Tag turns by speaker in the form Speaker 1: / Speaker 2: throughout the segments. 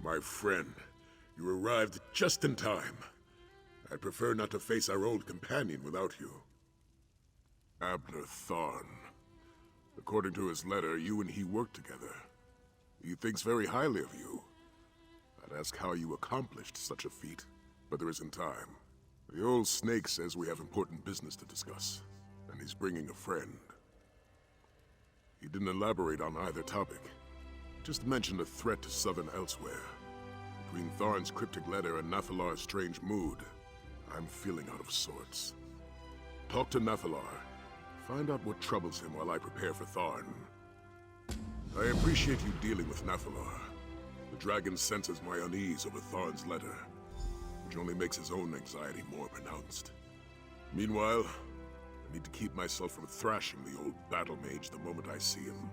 Speaker 1: My friend, you arrived just in time. I'd prefer not to face our old companion without you. Abner Tharn. According to his letter, you and he worked together. He thinks very highly of you. I'd ask how you accomplished such a feat, but there isn't time. The old snake says we have important business to discuss, and he's bringing a friend. He didn't elaborate on either topic, just mentioned a threat to Southern elsewhere. Between Tharn's cryptic letter and Nathalar's strange mood, I'm feeling out of sorts. Talk to Nathalar. Find out what troubles him while I prepare for Tharn. I appreciate you dealing with Nathalar. The dragon senses my unease over Tharn's letter, which only makes his own anxiety more pronounced. Meanwhile, I need to keep myself from thrashing the old battle mage the moment I see him.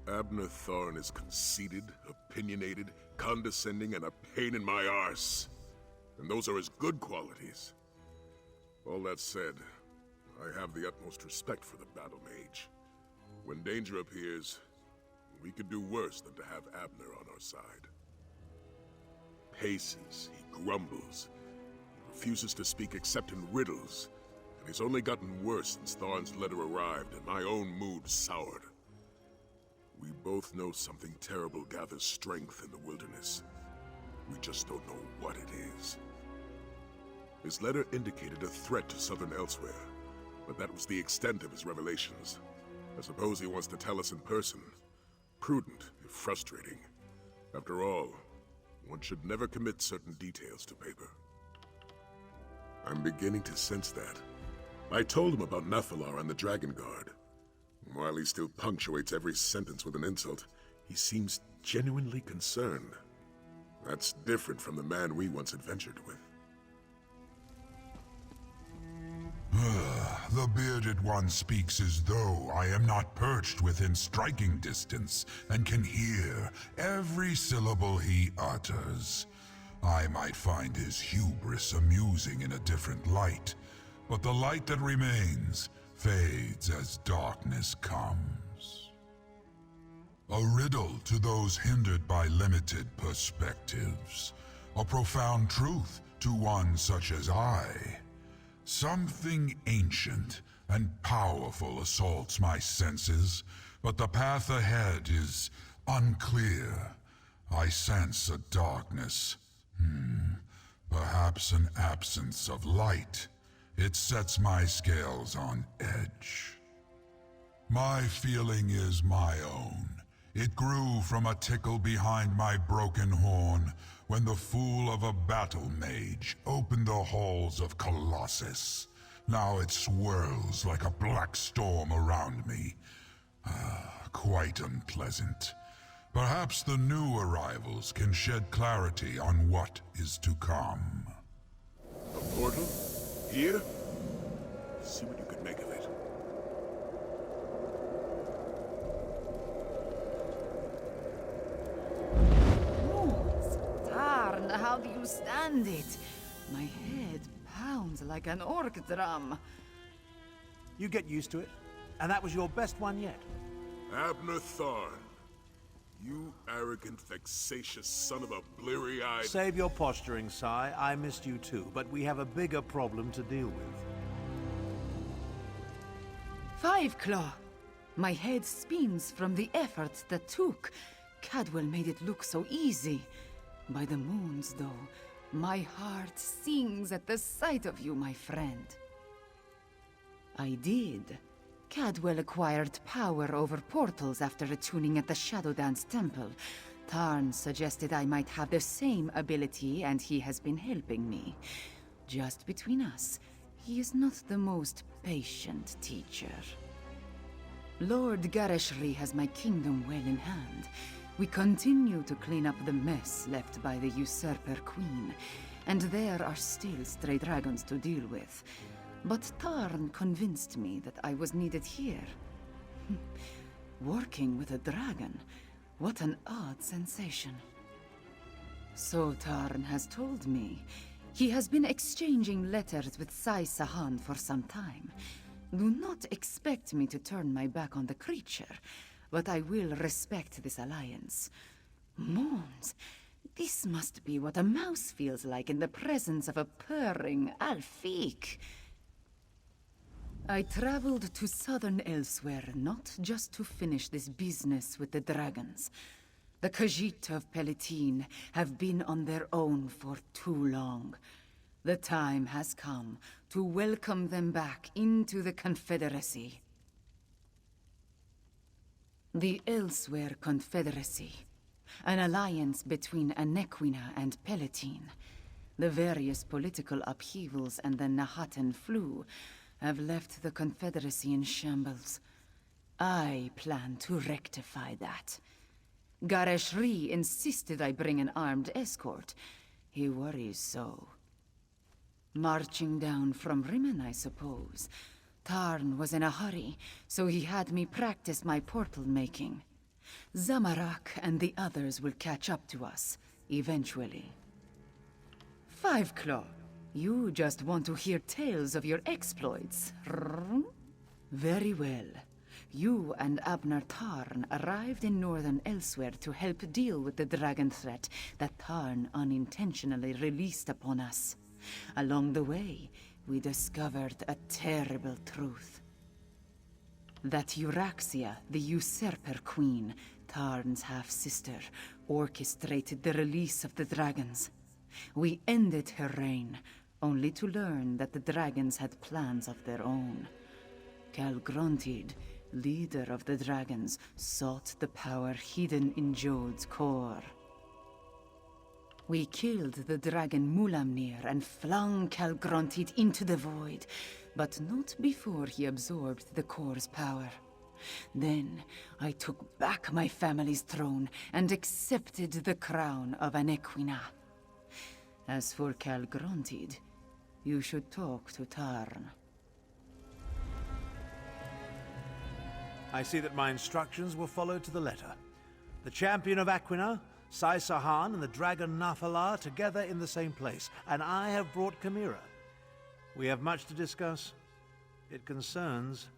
Speaker 1: Abner Tharn is conceited, opinionated, condescending, and a pain in my arse. And those are his good qualities. All that said, I have the utmost respect for the battle mage. When danger appears, we could do worse than to have Abner on our side. Paces, he grumbles, he refuses to speak except in riddles, and he's only gotten worse since Tharn's letter arrived and my own mood soured. We both know something terrible gathers strength in the wilderness. We just don't know what it is. His letter indicated a threat to Southern elsewhere, but that was the extent of his revelations. I suppose he wants to tell us in person. Prudent, if frustrating. After all, one should never commit certain details to paper. I'm beginning to sense that. I told him about Nathalar and the Dragon Guard. While he still punctuates every sentence with an insult, he seems genuinely concerned. That's different from the man we once adventured with.
Speaker 2: The bearded one speaks as though I am not perched within striking distance and can hear every syllable he utters. I might find his hubris amusing in a different light, but the light that remains fades as darkness comes. A riddle to those hindered by limited perspectives. A profound truth to one such as I. Something ancient and powerful assaults my senses, but the path ahead is unclear. I sense a darkness. Perhaps an absence of light. It sets my scales on edge. My feeling is my own. It grew from a tickle behind my broken horn when the fool of a battle mage opened the halls of Colossus. Now it swirls like a black storm around me. Quite unpleasant. Perhaps the new arrivals can shed clarity on what is to come.
Speaker 1: A portal? Here? See what you could make of it.
Speaker 3: Tarn, how do you stand it? My head pounds like an orc drum.
Speaker 4: You get used to it. And that was your best one yet.
Speaker 1: Abner Tharn. You arrogant, vexatious son of a bleary-eyed...
Speaker 4: Save your posturing, Sai. I missed you too, but we have a bigger problem to deal with.
Speaker 3: Five Claw. My head spins from the efforts that took. Cadwell made it look so easy. By the moons, though, my heart sings at the sight of you, my friend. I did. Cadwell acquired power over portals after attuning at the Shadowdance Temple. Tarn suggested I might have the same ability, and he has been helping me. Just between us, he is not the most patient teacher. Lord Gareshri has my kingdom well in hand. We continue to clean up the mess left by the usurper queen, and there are still stray dragons to deal with. But Tarn convinced me that I was needed here. Working with a dragon, what an odd sensation. So Tarn has told me. He has been exchanging letters with Sai Sahan for some time. Do not expect me to turn my back on the creature, but I will respect this alliance. Moons? This must be what a mouse feels like in the presence of a purring Alfiq. I traveled to southern Elsewhere not just to finish this business with the dragons. The Khajiit of Palatine have been on their own for too long. The time has come to welcome them back into the Confederacy. The Elsewhere Confederacy, an alliance between Anequina and Palatine. The various political upheavals and the Nahatan flu have left the Confederacy in shambles. I plan to rectify that. Gareshri insisted I bring an armed escort. He worries so. Marching down from Rimmon, I suppose. Tarn was in a hurry, so he had me practice my portal making. Zamarak and the others will catch up to us, eventually. Five Claw, you just want to hear tales of your exploits. Very well. You and Abner Tarn arrived in northern Elsewhere to help deal with the dragon threat that Tarn unintentionally released upon us. Along the way, we discovered a terrible truth. That Euraxia, the Usurper Queen, Tarn's half-sister, orchestrated the release of the dragons. We ended her reign, only to learn that the dragons had plans of their own. Calgrontid, leader of the dragons, sought the power hidden in Jode's core. We killed the dragon Mulamnir and flung Calgrontid into the void, but not before he absorbed the core's power. Then I took back my family's throne and accepted the crown of Anequina. As for Calgrontid, you should talk to Tarn.
Speaker 4: I see that my instructions were followed to the letter. The champion of Aquina, Sai Sahan, and the dragon Nafala together in the same place, and I have brought Chimera. We have much to discuss. It concerns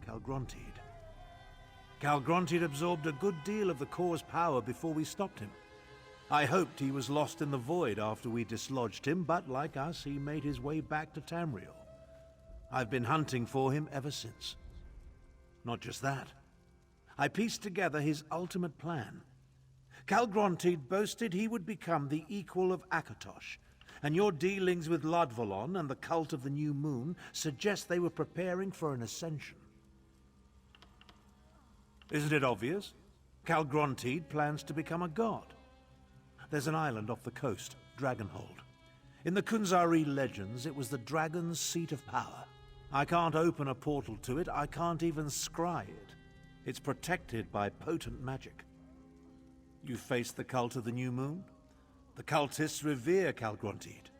Speaker 4: Calgrontid. Calgrontid absorbed a good deal of the core's power before we stopped him. I hoped he was lost in the void after we dislodged him, but like us, he made his way back to Tamriel. I've been hunting for him ever since. Not just that. I pieced together his ultimate plan. Calgrontid boasted he would become the equal of Akatosh, and your dealings with Ludvolon and the cult of the New Moon suggest they were preparing for an ascension. Isn't it obvious? Calgrontid plans to become a god. There's an island off the coast, Dragonhold. In the Kunzari legends, it was the dragon's seat of power. I can't open a portal to it, I can't even scry it. It's protected by potent magic. You face the cult of the New Moon? The cultists revere Calgrontid.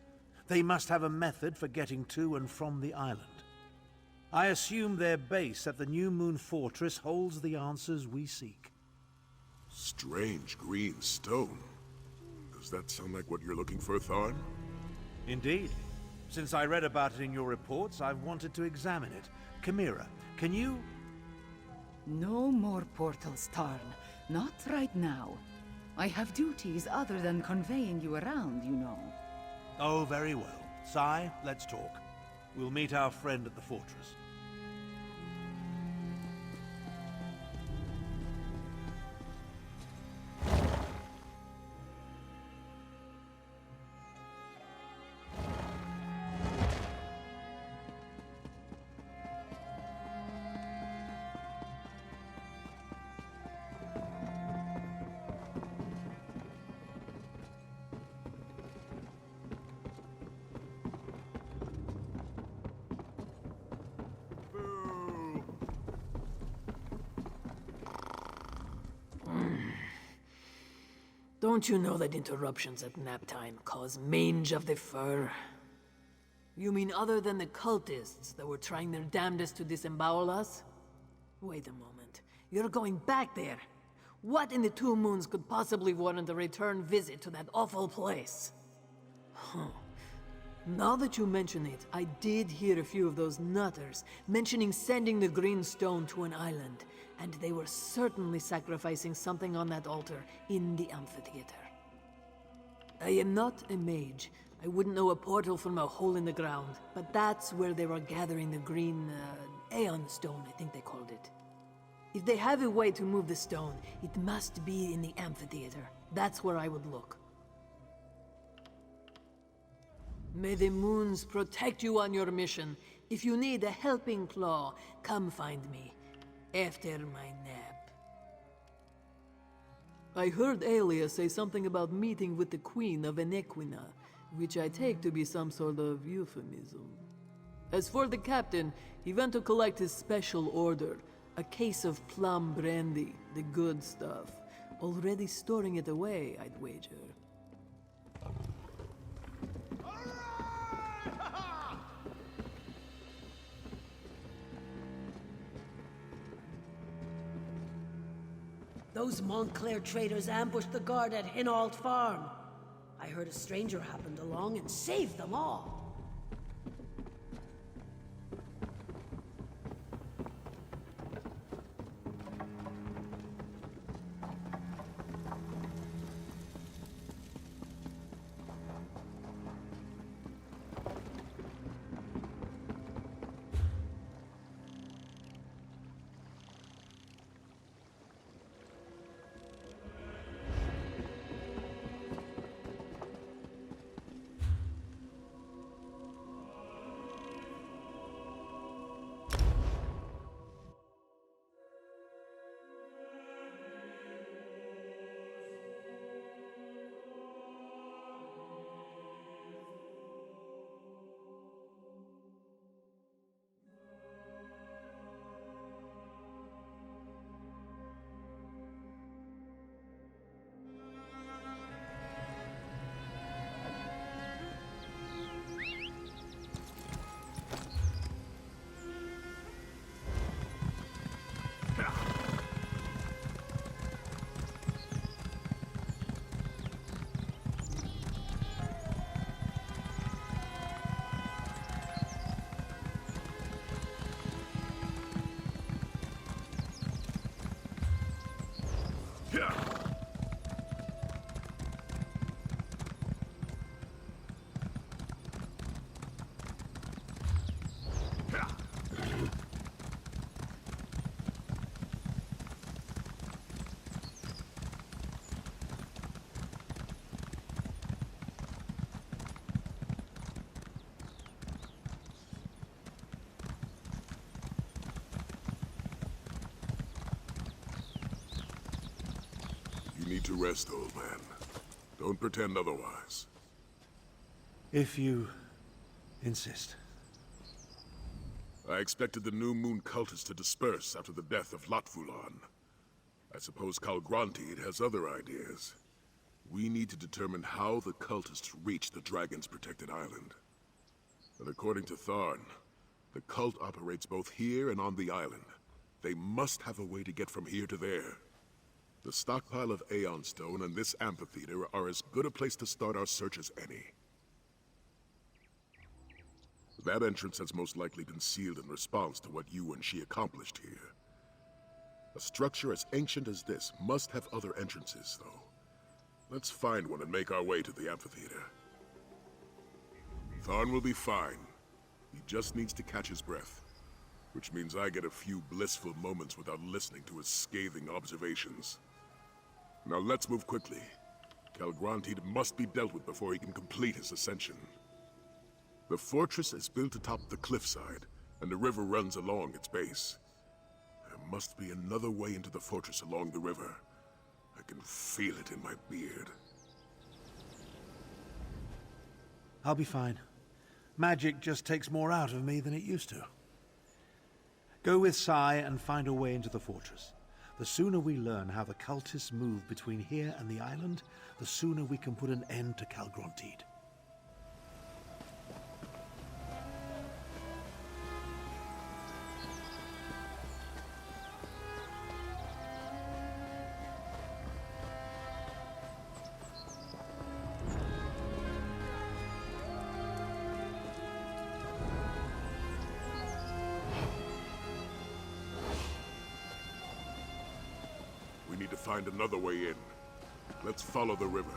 Speaker 4: They must have a method for getting to and from the island. I assume their base at the New Moon Fortress holds the answers we seek.
Speaker 1: Strange green stone. Does that sound like what you're looking for, Tharn?
Speaker 4: Indeed. Since I read about it in your reports, I've wanted to examine it. Chimera, can you...
Speaker 3: No more portals, Tarn. Not right now. I have duties other than conveying you around, you know.
Speaker 4: Oh, very well. Sai, let's talk. We'll meet our friend at the fortress.
Speaker 5: Don't you know that interruptions at nap time cause mange of the fur? You mean other than the cultists that were trying their damnedest to disembowel us? Wait a moment. You're going back there. What in the Two Moons could possibly warrant a return visit to that awful place? Huh. Now that you mention it, I did hear a few of those nutters mentioning sending the green stone to an island, and they were certainly sacrificing something on that altar in the amphitheater. I am not a mage. I wouldn't know a portal from a hole in the ground, but that's where they were gathering the green, aeon stone, I think they called it. If they have a way to move the stone, it must be in the amphitheater. That's where I would look. May the moons protect you on your mission. If you need a helping claw, come find me after my nap. I heard Aelia say something about meeting with the Queen of Enequina, which I take to be some sort of euphemism. As for the captain, he went to collect his special order, a case of plum brandy, the good stuff. Already storing it away, I'd wager.
Speaker 6: Those Montclair traders ambushed the guard at Hinault Farm. I heard a stranger happened along and saved them all.
Speaker 1: You need to rest, old man. Don't pretend otherwise.
Speaker 4: If you insist.
Speaker 1: I expected the New Moon cultists to disperse after the death of Lotfulan. I suppose Calgrantid has other ideas. We need to determine how the cultists reached the Dragon's protected island. And according to Tharn, the cult operates both here and on the island. They must have a way to get from here to there. The stockpile of aeon stone and this amphitheater are as good a place to start our search as any. That entrance has most likely been sealed in response to what you and she accomplished here. A structure as ancient as this must have other entrances, though. Let's find one and make our way to the amphitheater. Tharn will be fine. He just needs to catch his breath. Which means I get a few blissful moments without listening to his scathing observations. Now let's move quickly. Calgrantid must be dealt with before he can complete his ascension. The fortress is built atop the cliffside, and the river runs along its base. There must be another way into the fortress along the river. I can feel it in my beard.
Speaker 4: I'll be fine. Magic just takes more out of me than it used to. Go with Sai and find a way into the fortress. The sooner we learn how the cultists move between here and the island, the sooner we can put an end to Calgrantid.
Speaker 1: We need to find another way in. Let's follow the river.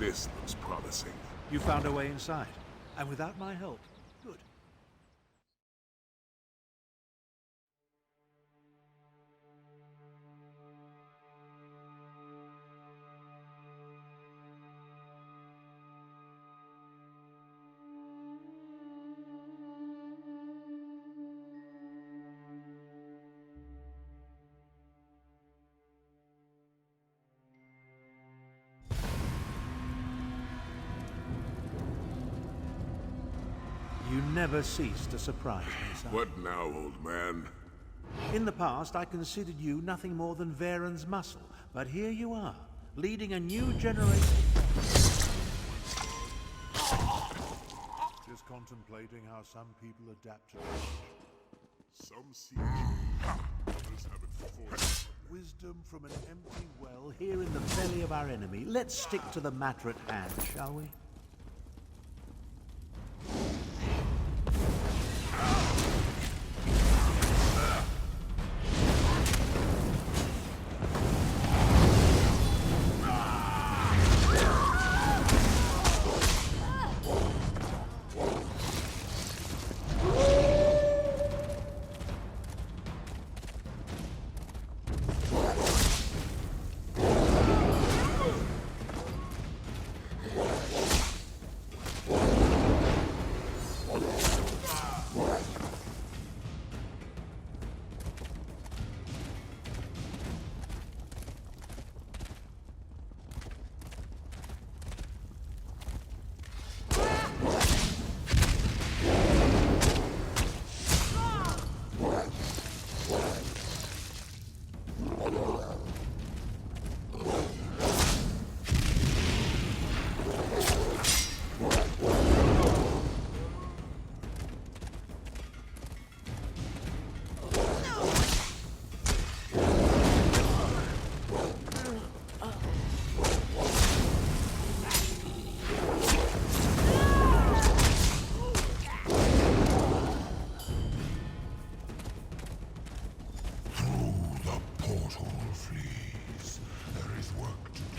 Speaker 1: This looks promising.
Speaker 4: You found a way inside, and without my help. Good. You never cease to surprise me, son.
Speaker 1: What now, old man?
Speaker 4: In the past, I considered you nothing more than Varen's muscle, but here you are, leading a new generation. Just contemplating how some people adapt to
Speaker 1: Some see others have it forced.
Speaker 4: wisdom from an empty well here in the belly of our enemy. Let's stick to the matter at hand, shall we?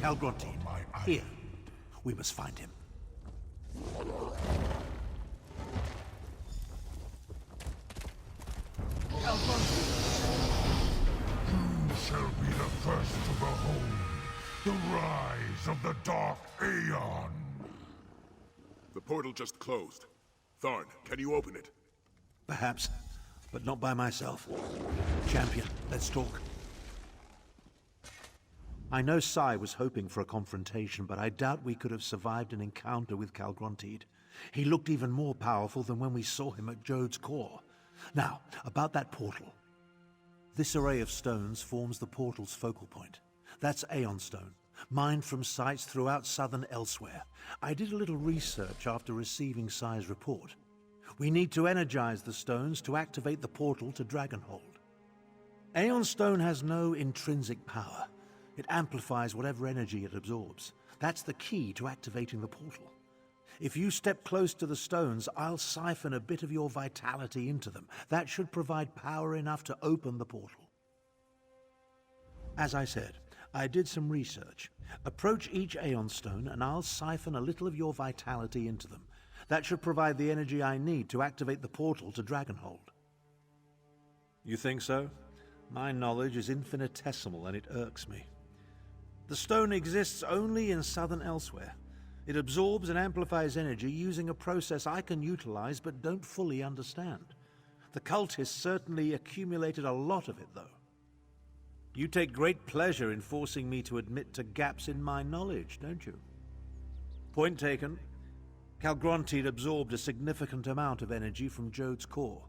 Speaker 4: Calgrontin, here. We must find him.
Speaker 2: You shall be the first to behold the rise of the Dark Aeon.
Speaker 1: The portal just closed. Tharn, can you open it?
Speaker 4: Perhaps, but not by myself. Champion, let's talk. I know Sai was hoping for a confrontation, but I doubt we could have survived an encounter with Calgrontin. He looked even more powerful than when we saw him at Jode's core. Now, about that portal. This array of stones forms the portal's focal point. That's Aeon Stone, mined from sites throughout southern Elsewhere. I did a little research after receiving Sai's report. We need to energize the stones to activate the portal to Dragonhold. Aeon Stone has no intrinsic power. It amplifies whatever energy it absorbs. That's the key to activating the portal. If you step close to the stones, I'll siphon a bit of your vitality into them. That should provide power enough to open the portal. As I said, I did some research. Approach each aeon stone and I'll siphon a little of your vitality into them. That should provide the energy I need to activate the portal to Dragonhold. You think so? My knowledge is infinitesimal and it irks me. The stone exists only in southern Elsewhere. It absorbs and amplifies energy using a process I can utilize but don't fully understand. The cultists certainly accumulated a lot of it, though. You take great pleasure in forcing me to admit to gaps in my knowledge, don't you? Point taken. Calgrontiid absorbed a significant amount of energy from Jode's core.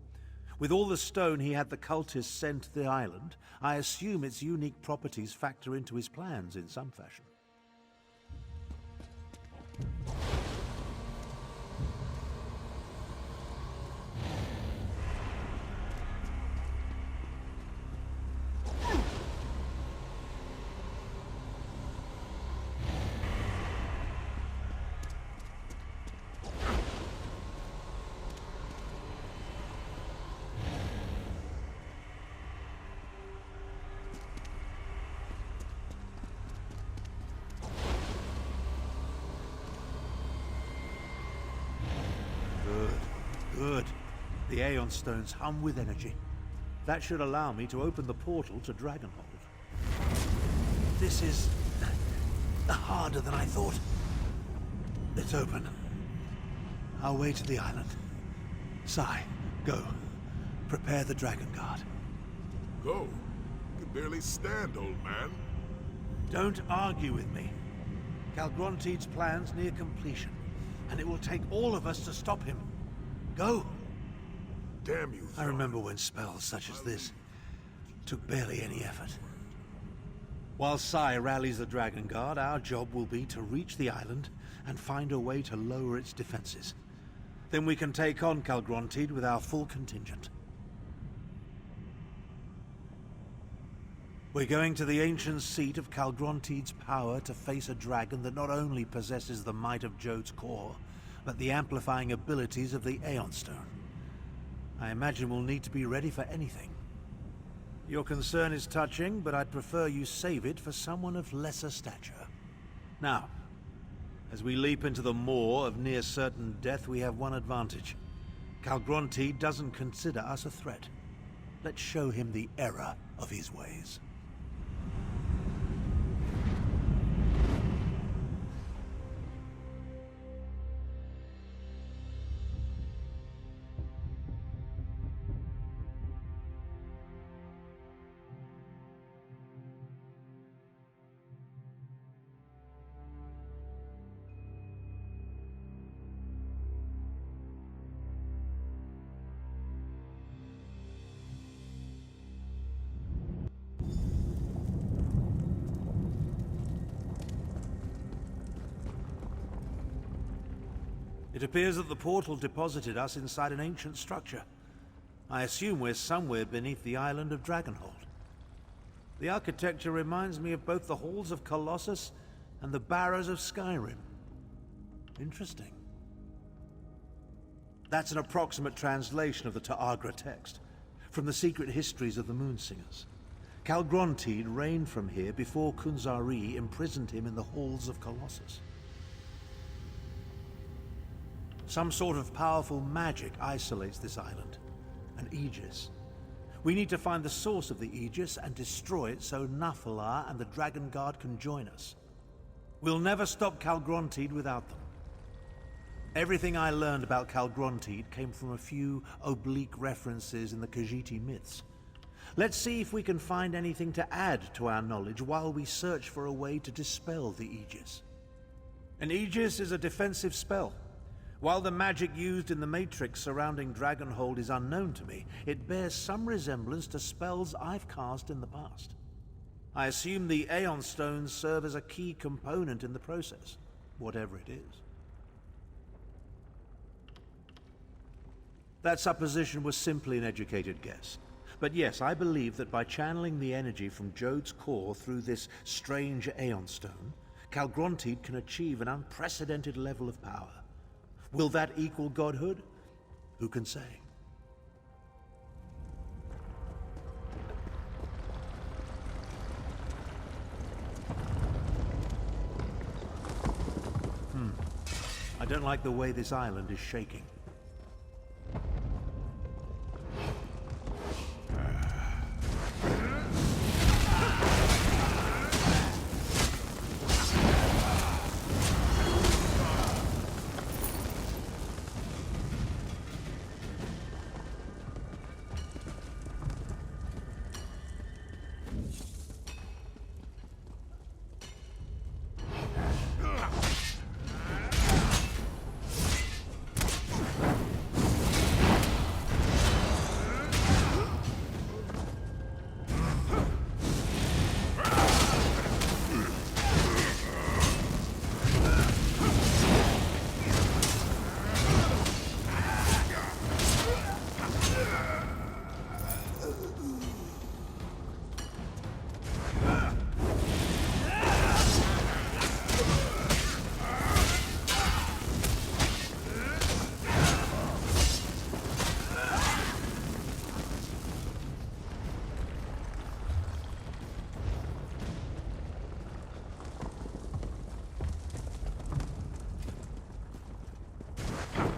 Speaker 4: With all the stone he had the cultists send to the island, I assume its unique properties factor into his plans in some fashion. Good. The aeon stones hum with energy. That should allow me to open the portal to Dragonhold. This is harder than I thought. It's open. I'll wait at the island. Sai, go. Prepare the Dragon Guard.
Speaker 1: Go. You can barely stand, old man.
Speaker 4: Don't argue with me. Calgrontiid's plan's near completion, and it will take all of us to stop him. Go!
Speaker 1: Damn you,
Speaker 4: I remember when spells such as this took barely any effort. While Sai rallies the Dragon Guard, our job will be to reach the island and find a way to lower its defenses. Then we can take on Calgrontiid with our full contingent. We're going to the ancient seat of Calgrontiid's power to face a dragon that not only possesses the might of Jode's core, but the amplifying abilities of the Aeon Stone. I imagine we'll need to be ready for anything. Your concern is touching, but I'd prefer you save it for someone of lesser stature. Now, as we leap into the maw of near-certain death, we have one advantage. Calgrontiid doesn't consider us a threat. Let's show him the error of his ways. It appears that the portal deposited us inside an ancient structure. I assume we're somewhere beneath the island of Dragonhold. The architecture reminds me of both the halls of Colossus and the barrows of Skyrim. Interesting. That's an approximate translation of the Ta'agra text, from the secret histories of the Moonsingers. Calgrontiid reigned from here before Kunzari imprisoned him in the halls of Colossus. Some sort of powerful magic isolates this island, an Aegis. We need to find the source of the Aegis and destroy it so Nathalar and the Dragon Guard can join us. We'll never stop Calgrontiid without them. Everything I learned about Calgrontiid came from a few oblique references in the Khajiit myths. Let's see if we can find anything to add to our knowledge while we search for a way to dispel the Aegis. An Aegis is a defensive spell. While the magic used in the Matrix surrounding Dragonhold is unknown to me, it bears some resemblance to spells I've cast in the past. I assume the Aeon Stones serve as a key component in the process, whatever it is. That supposition was simply an educated guess. But yes, I believe that by channeling the energy from Jode's core through this strange Aeon Stone, Calgrontiid can achieve an unprecedented level of power. Will that equal godhood? Who can say? I don't like the way this island is shaking.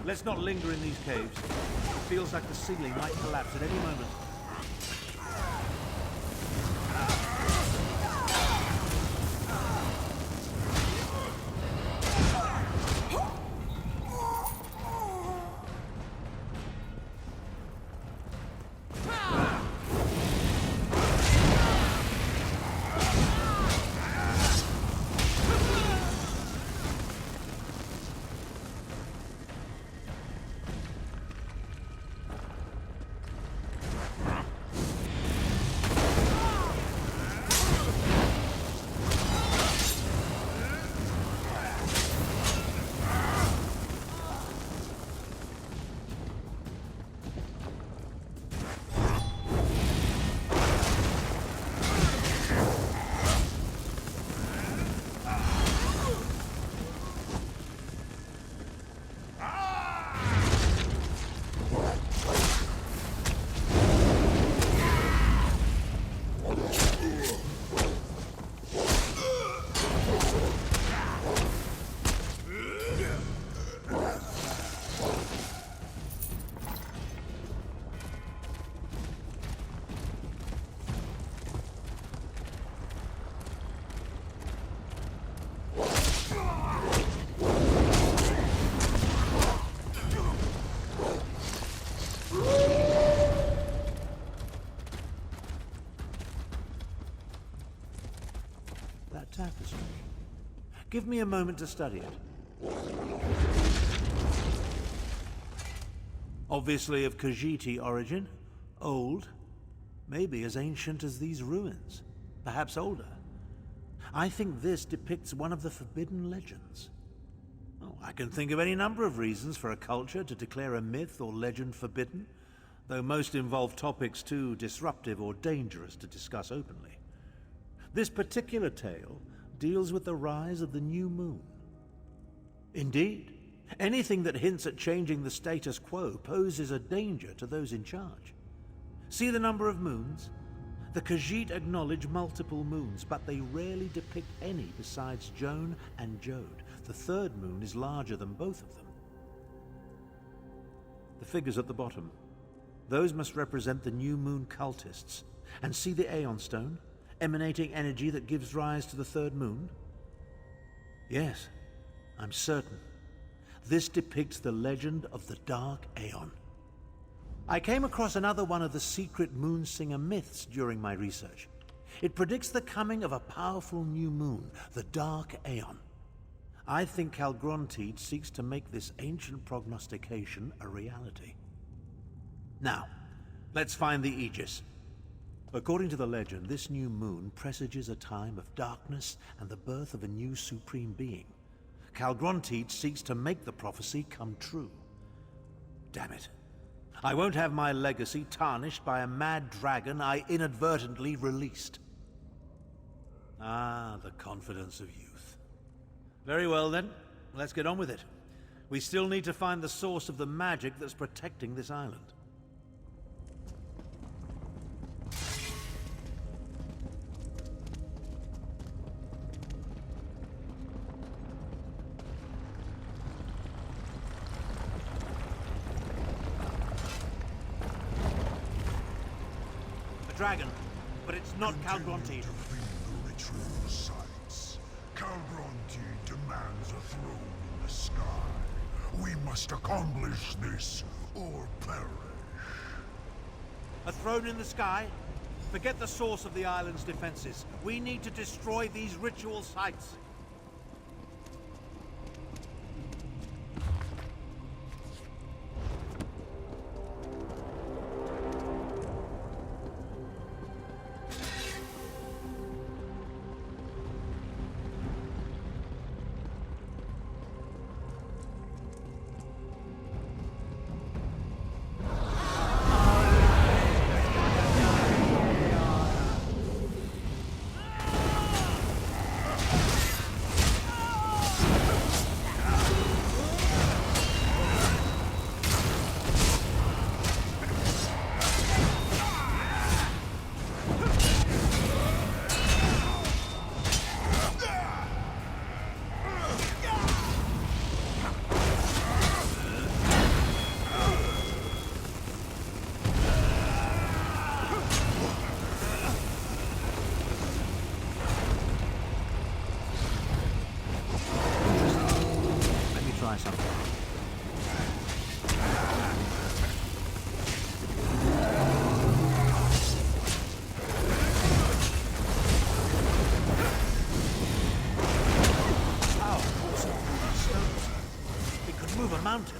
Speaker 4: Let's not linger in these caves. It feels like the ceiling might collapse at any moment. Tapestry. Give me a moment to study it. Obviously of Khajiiti origin, old, maybe as ancient as these ruins, perhaps older. I think this depicts one of the forbidden legends. Oh, I can think of any number of reasons for a culture to declare a myth or legend forbidden, though most involve topics too disruptive or dangerous to discuss openly. This particular tale deals with the rise of the new moon. Indeed, anything that hints at changing the status quo poses a danger to those in charge. See the number of moons? The Khajiit acknowledge multiple moons, but they rarely depict any besides Joan and Jode. The third moon is larger than both of them. The figures at the bottom. Those must represent the new moon cultists. And see the aeon stone? Emanating energy that gives rise to the third moon? Yes, I'm certain. This depicts the legend of the Dark Aeon. I came across another one of the secret Moonsinger myths during my research. It predicts the coming of a powerful new moon, the Dark Aeon. I think Calgrontiid seeks to make this ancient prognostication a reality. Now, let's find the Aegis. According to the legend, this new moon presages a time of darkness and the birth of a new supreme being. Calgrontiid seeks to make the prophecy come true. Damn it. I won't have my legacy tarnished by a mad dragon I inadvertently released. Ah, the confidence of youth. Very well then, let's get on with it. We still need to find the source of the magic that's protecting this island. A dragon, but it's not Calgronti.
Speaker 2: To fill the ritual sites. Calgronti demands a throne in the sky. We must accomplish this, or perish.
Speaker 4: A throne in the sky? Forget the source of the island's defenses. We need to destroy these ritual sites. Mountain.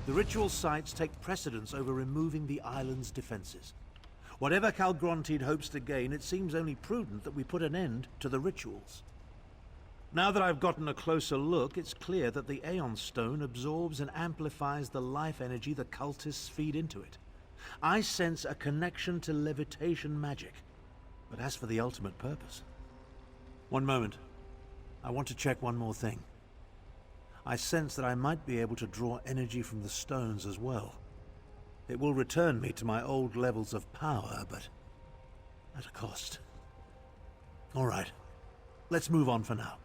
Speaker 4: The ritual sites take precedence over removing the island's defenses. Whatever Calgrontiid hopes to gain, it seems only prudent that we put an end to the rituals. Now that I've gotten a closer look, it's clear that the Aeon Stone absorbs and amplifies the life energy the cultists feed into it. I sense a connection to levitation magic. But as for the ultimate purpose... One moment. I want to check one more thing. I sense that I might be able to draw energy from the stones as well. It will return me to my old levels of power, but at a cost. All right. Let's move on for now.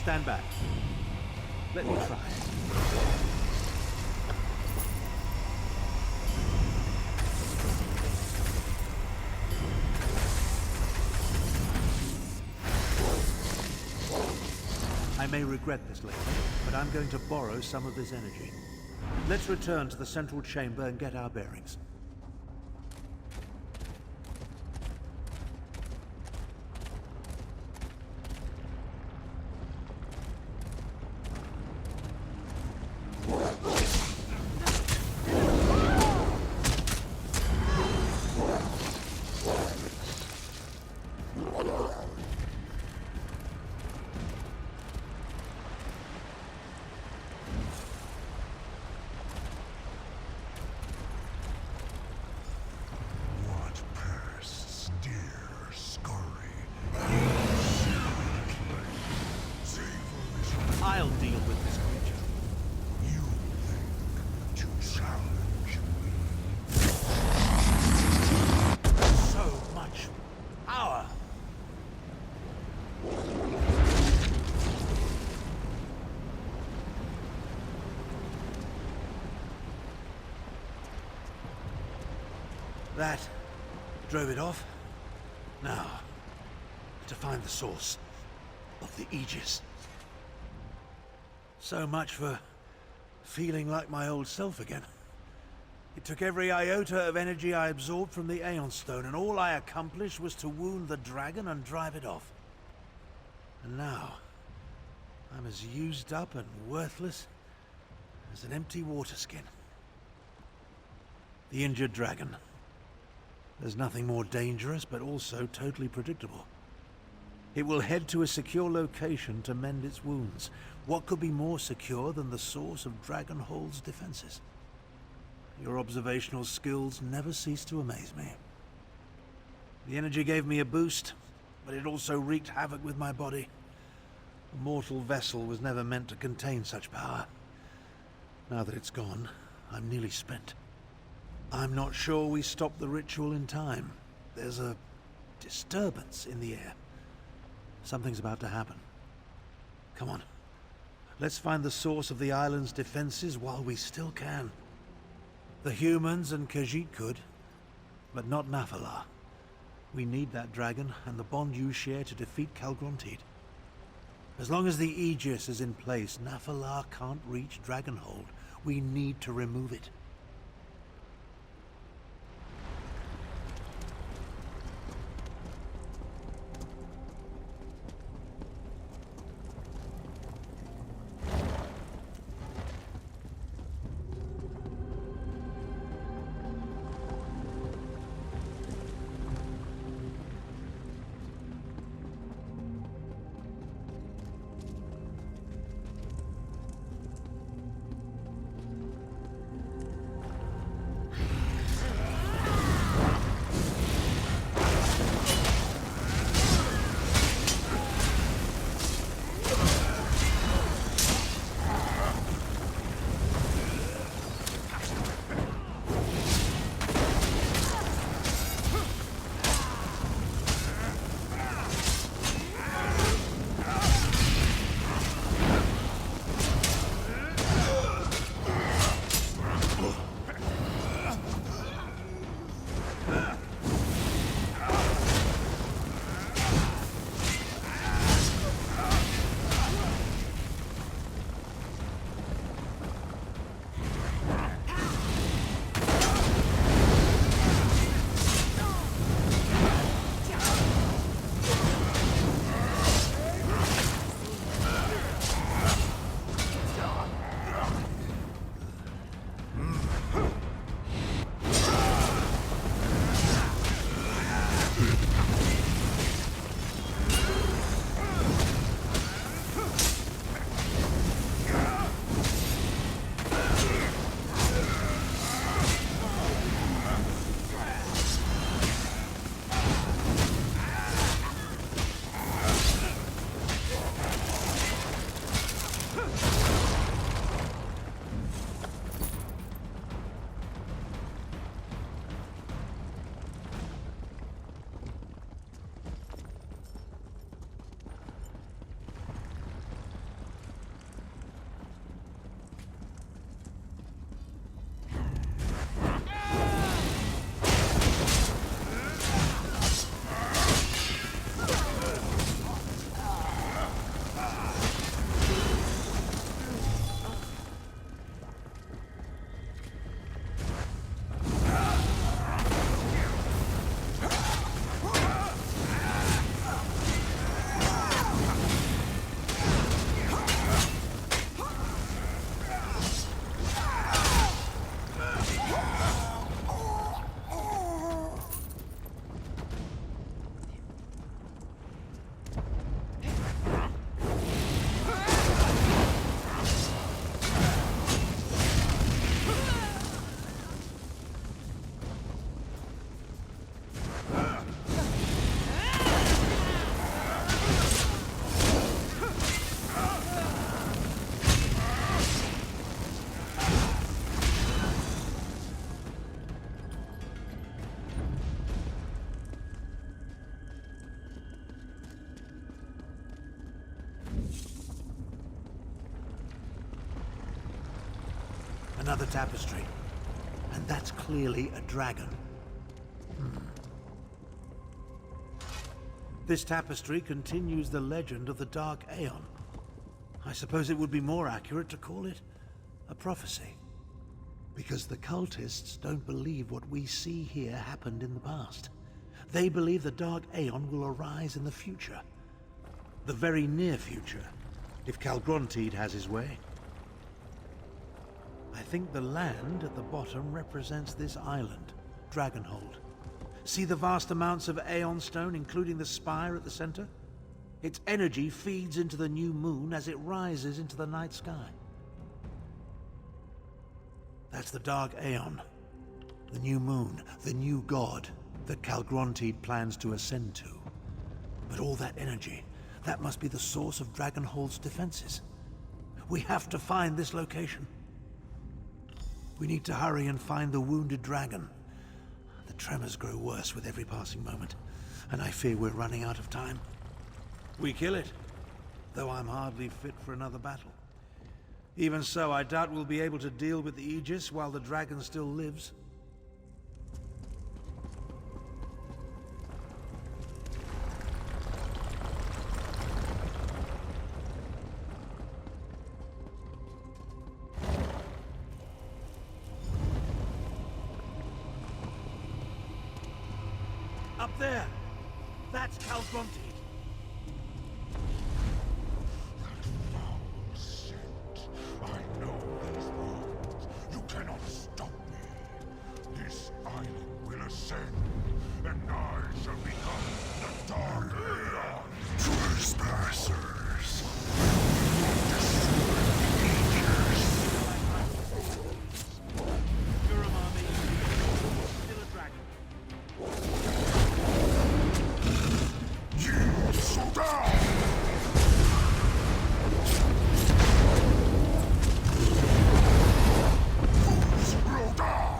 Speaker 4: Stand back. Let me try. may regret this later, but I'm going to borrow some of this energy. Let's return to the central chamber and get our bearings.
Speaker 2: What pests dare scurry?
Speaker 4: I'll deal with this creature.
Speaker 2: You think to challenge me?
Speaker 4: So much power! That drove it off. Now, to find the source of the Aegis. So much for feeling like my old self again. It took every iota of energy I absorbed from the Aeon Stone, and all I accomplished was to wound the dragon and drive it off. And now, I'm as used up and worthless as an empty water skin. The injured dragon. There's nothing more dangerous, but also totally predictable. It will head to a secure location to mend its wounds. What could be more secure than the source of Dragonhold's defenses? Your observational skills never cease to amaze me. The energy gave me a boost, but it also wreaked havoc with my body. A mortal vessel was never meant to contain such power. Now that it's gone, I'm nearly spent. I'm not sure we stopped the ritual in time. There's a disturbance in the air. Something's about to happen. Come on. Let's find the source of the island's defenses while we still can. The humans and Khajiit could, but not Nafalar. We need that dragon and the bond you share to defeat Kalgrontiid. As long as the Aegis is in place, Nafalar can't reach Dragonhold. We need to remove it. Another tapestry. And that's clearly a dragon. This tapestry continues the legend of the Dark Aeon. I suppose it would be more accurate to call it a prophecy. Because the cultists don't believe what we see here happened in the past. They believe the Dark Aeon will arise in the future. The very near future, if Calgrontide has his way. I think the land at the bottom represents this island, Dragonhold. See the vast amounts of Aeon stone, including the spire at the center? Its energy feeds into the new moon as it rises into the night sky. That's the Dark Aeon. The new moon, the new god that Calgrontide plans to ascend to. But all that energy, that must be the source of Dragonhold's defenses. We have to find this location. We need to hurry and find the wounded dragon. The tremors grow worse with every passing moment, and I fear we're running out of time. We kill it, though I'm hardly fit for another battle. Even so, I doubt we'll be able to deal with the Aegis while the dragon still lives. Up there! That's Calgrontide!
Speaker 2: I know these roads. You cannot stop me. This island will ascend, and I shall become the Dark Aeon. Trespassers.
Speaker 4: Muramami, still a dragon.
Speaker 2: Yield so down! Fools, blow down!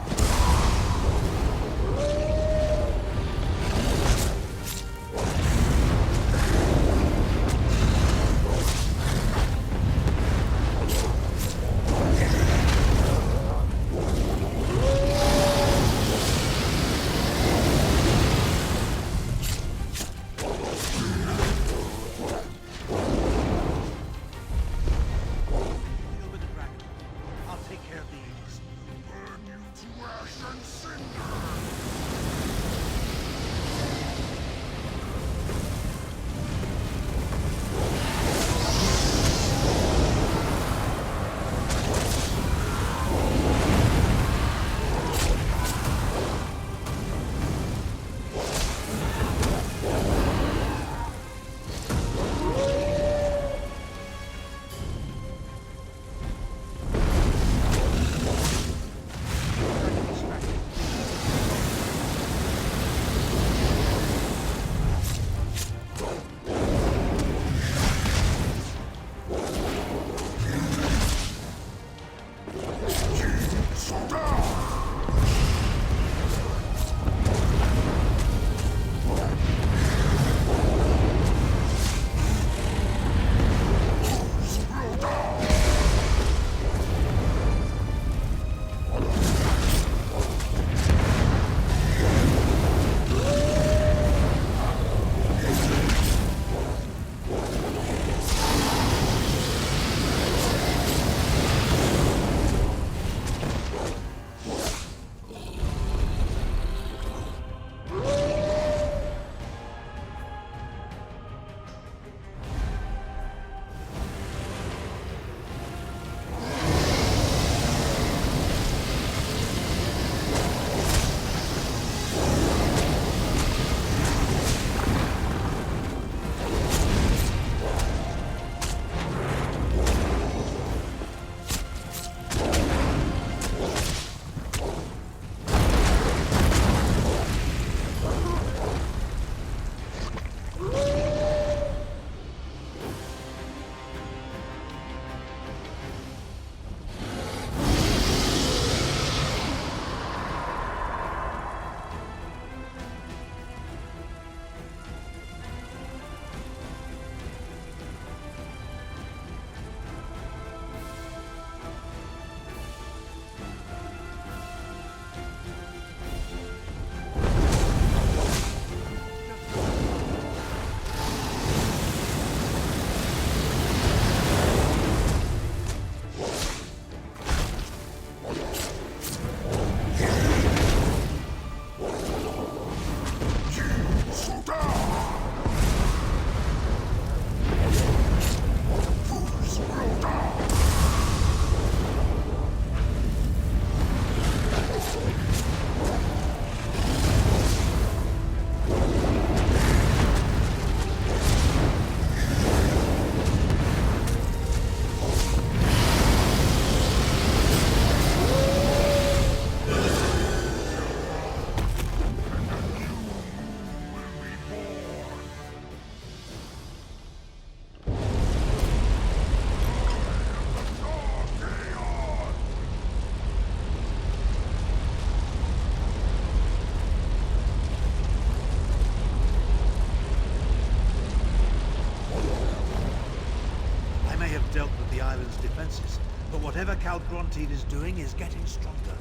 Speaker 4: Calgrantid is doing is getting stronger.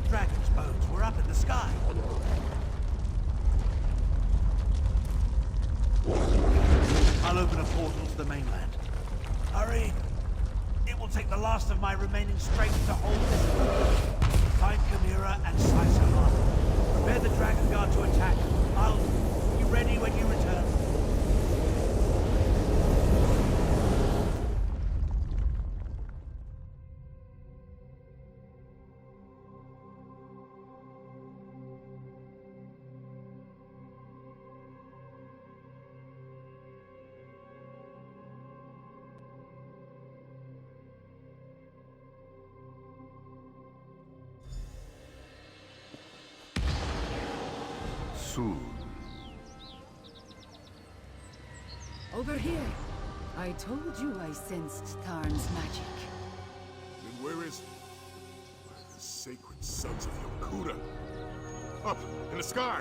Speaker 4: Dragon's bones were up in the sky. I'll open a portal to the mainland. Hurry! It will take the last of my remaining strength to hold this. Find Chimera and Sai. Prepare the Dragon Guard to attack. I'll be ready when you return.
Speaker 1: Soon.
Speaker 3: Over here. I told you I sensed Tarn's magic.
Speaker 1: Then where is... the sacred sons of Yokuda? Up, in the sky!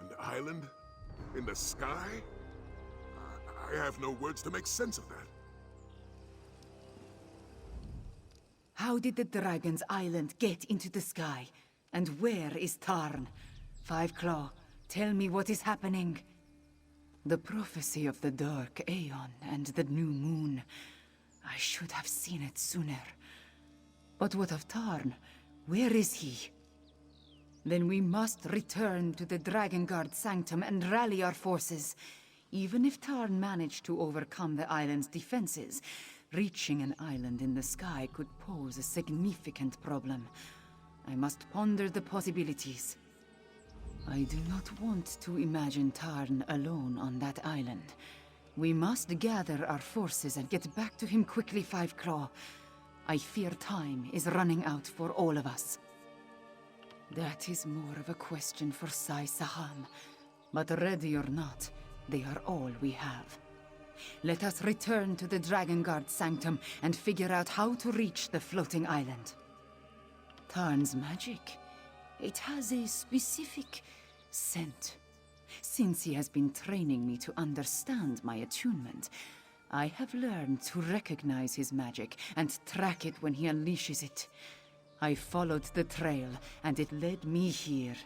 Speaker 1: An island? In the sky? I have no words to make sense of that.
Speaker 3: How did the Dragon's Island get into the sky? And where is Tarn? Five Claw, tell me what is happening. The prophecy of the dark aeon and the new moon. I should have seen it sooner. But what of Tarn? Where is he? Then we must return to the Dragon Guard Sanctum and rally our forces. Even if Tarn managed to overcome the island's defenses, reaching an island in the sky could pose a significant problem. I must ponder the possibilities. I do not want to imagine Tarn alone on that island. We must gather our forces and get back to him quickly, Five Claw. I fear time is running out for all of us. That is more of a question for Sai Saham. But ready or not, they are all we have. Let us return to the Dragon Guard Sanctum and figure out how to reach the floating island. Tarn's magic. It has a specific scent. Since he has been training me to understand my attunement, I have learned to recognize his magic and track it when he unleashes it. I followed the trail, and it led me here.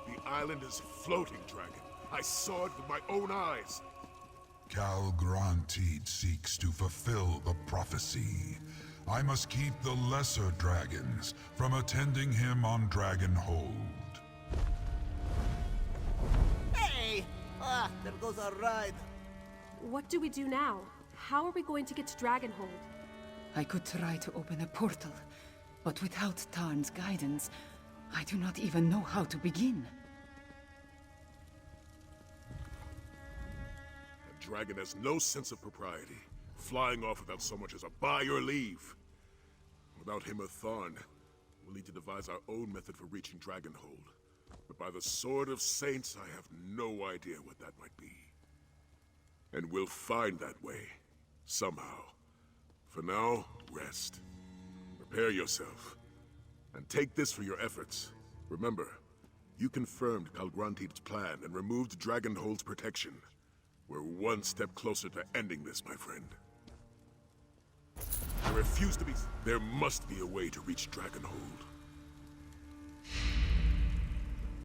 Speaker 1: The island is floating, Dragon. I saw it with my own eyes.
Speaker 2: Calgrantid seeks to fulfill the prophecy. I must keep the lesser dragons from attending him on Dragonhold.
Speaker 7: Hey! Ah, there goes our ride.
Speaker 8: What do we do now? How are we going to get to Dragonhold?
Speaker 3: I could try to open a portal, but without Tarn's guidance, I do not even know how to begin.
Speaker 1: That dragon has no sense of propriety, flying off without so much as a buy or leave. Without him or Tharn, we'll need to devise our own method for reaching Dragonhold. But by the Sword of Saints, I have no idea what that might be. And we'll find that way, somehow. For now, rest. Prepare yourself. And take this for your efforts. Remember, you confirmed Calgrantid's plan and removed Dragonhold's protection. We're one step closer to ending this, my friend. I refuse to be... There must be a way to reach Dragonhold.